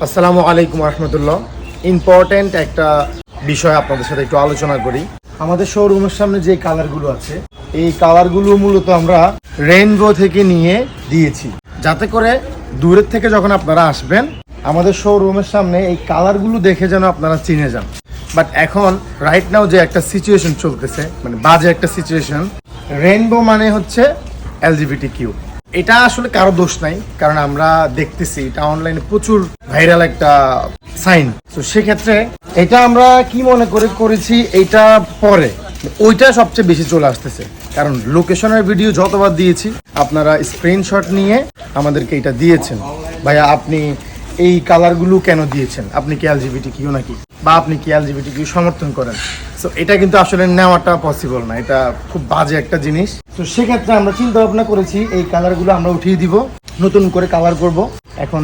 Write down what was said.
আসসালামু আলাইকুম রহমতুল্লাহ। ইম্পর্টেন্ট একটা বিষয় আপনাদের সাথে একটু আলোচনা করি। আমাদের শোরুমের সামনে যে কালারগুলো আছে, এই কালারগুলো মূলত আমরা রেইনবো থেকে নিয়ে দিয়েছি, যাতে করে দূরের থেকে যখন আপনারা আসবেন আমাদের শোরুমের সামনে এই কালারগুলো দেখে যেন আপনারা চিনে যান। বাট এখন রাইট নাও যে একটা সিচুয়েশন চলতেছে, মানে বাজে একটা সিচুয়েশন, রেইনবো মানে হচ্ছে LGBTQ। এটা আসলে কারো দোষ নাই, কারণ আমরা দেখতেছি এটা অনলাইনে প্রচুর ভাইরাল একটা সাইন। তো সেক্ষেত্রে এটা আমরা কি মনে করে করেছি, এইটা পরে ওইটা সবচেয়ে বেশি চলে আসতেছে, কারণ লোকেশনের ভিডিও যতবার দিয়েছি আপনারা স্ক্রিনশট নিয়ে আমাদেরকে এটা দিয়েছেন, ভাইয়া আপনি এই কালারগুলো কেন দিয়েছেন, আপনি কি LGBTQ নাকি, বা আপনি কি LGBTQ সমর্থন করেন। সো এটা কিন্তু আসলে নেওয়াটা পসিবল না, এটা খুব বাজে একটা জিনিস। তো সেক্ষেত্রে আমরা চিন্তা ভাবনা করেছি এই কালারগুলো আমরা উঠিয়ে দিব, নতুন করে কালার করব। এখন